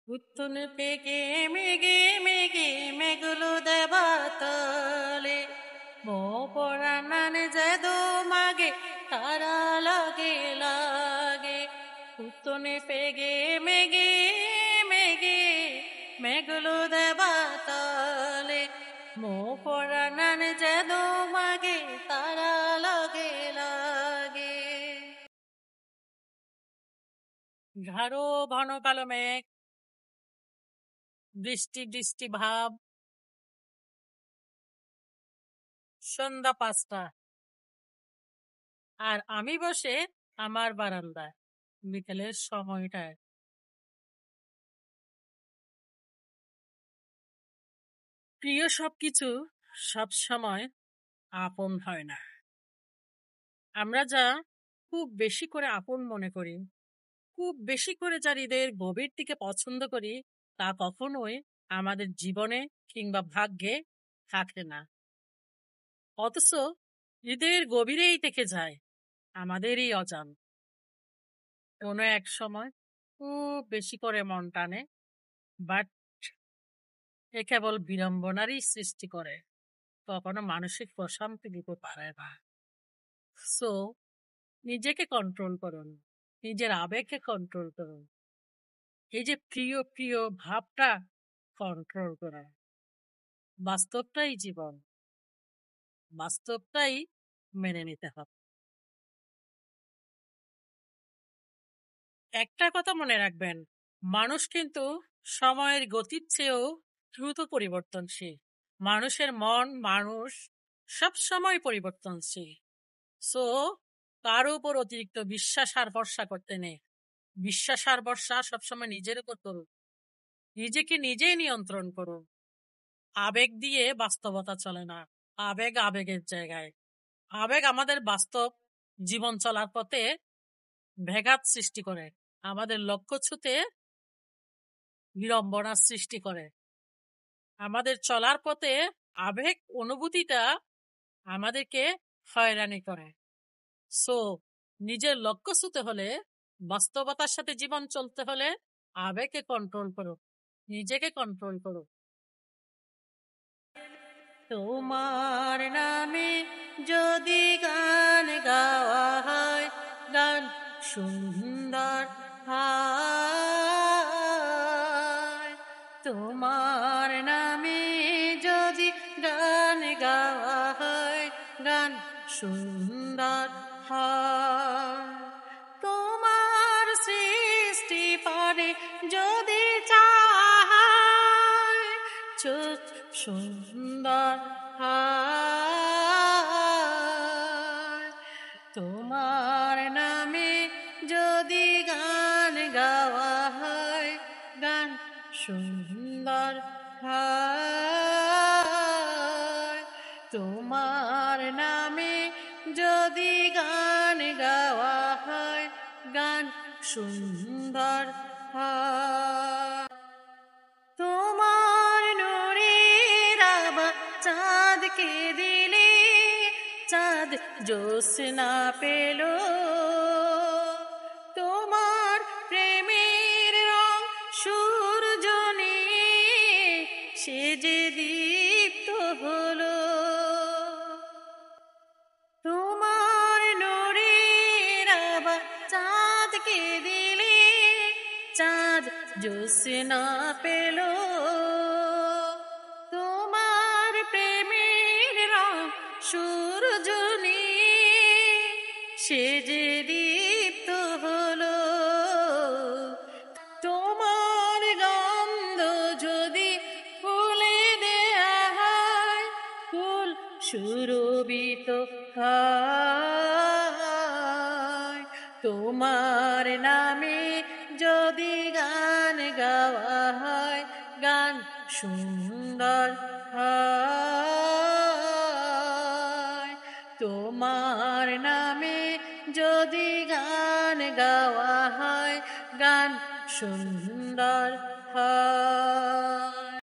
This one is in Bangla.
উত্তনে পেকে মেঘে মেঘে মেঘলো দেবাতলে মো পরাণানে যেদো মাগে তারা লাগে লাগে উত্তনে পেগে মেঘে মেঘে মেঘলো দেবাতলে মো পরাণানে যেদো মাগে তারা লাগে লাগে। গাঢ় ঘন কালো মেঘ, বৃষ্টি বৃষ্টি ভাব। সন্ধ্যা 5টা, আর আমি বসে আমার বারান্দায় বিকেলের সময়টায়। প্রিয় সবকিছু সব সময় আপন হয় না। আমরা যা খুব বেশি করে আপন মনে করি, খুব বেশি করে যা হৃদয়ের গভীর দিকে পছন্দ করি, তা কখনোই আমাদের জীবনে কিংবা ভাগ্যে থাকে না। অথচ হৃদয়ের গভীরেই থেকে যায় আমাদেরই অজান। কোনো এক সময় খুব বেশি করে মন টানে, বাট এ কেবল বিড়ম্বনারই সৃষ্টি করে, কখনো মানসিক প্রশান্তি দিতে পারে না। সো নিজেকে কন্ট্রোল করুন, নিজের আবেগকে কন্ট্রোল করুন, এই যে প্রিয় প্রিয় ভাবটা কন্ট্রোল করা। বাস্তবটাই জীবন, বাস্তবটাই মেনে নিতে হবে। একটা কথা মনে রাখবেন, মানুষ কিন্তু সময়ের গতির চেয়েও দ্রুত পরিবর্তনশীল। মানুষের মন, মানুষ সব সময় পরিবর্তনশীল। সো কার উপর অতিরিক্ত বিশ্বাস আর ভরসা করতে নেই। বিশ্বাস আর ভরসা সবসময় নিজের উপর করুন, নিজেকে নিজেই নিয়ন্ত্রণ করুন। আবেগ দিয়ে বাস্তবতা চলে না, আবেগ আবেগের জায়গায়। আবেগ আমাদের বাস্তব জীবন চলার পথে ব্যাঘাত সৃষ্টি করে, আমাদের লক্ষ্য ছুতে বিড়ম্বনার সৃষ্টি করে। আমাদের চলার পথে আবেগ অনুভূতিটা আমাদেরকে হয়রানি করে। সো নিজের লক্ষ্য ছুতে হলে, বাস্তবতার সাথে জীবন চলতে হলে আবেগকে কন্ট্রোল করো, নিজেকে কন্ট্রোল করো। তোমার নামে যদি গান গাওয়া হয়, গান সুন্দর হয়। তোমার নামে যদি গান গাওয়া হয়, গান সুন্দর হয়। তোমার সৃষ্টি পারে যদি চায়, সুন্দর হয়। তোমার নামে যদি গান গাওয়া হয়, গান সুন্দর হয়। তোমার নামে যদি গান গাওয়া হয়, গান সুন্দর হয়। তোমার নূরের আভা চাঁদকে দিলে, চাঁদ জ্যোৎস্না পেল। তোমার প্রেমের রং সূর্য নিয়ে সে যে দীপ্ত হলো। তোমার নূরের আভা চাঁদকে দিলে, চাঁদ জ্যোৎস্না পেল। তোমার প্রেমের রং সূর্য নিয়ে সে যে দীপ্ত হলো। তোমার গন্ধ যদি ফুলে দেয়া হয়, ফুল সুরভিত হয়। তোমার নামে যদি গান গাওয়া হয়, গান সুন্দর হয়। তোমার নামে যদি গান গাওয়া হয়, গান সুন্দর হয়।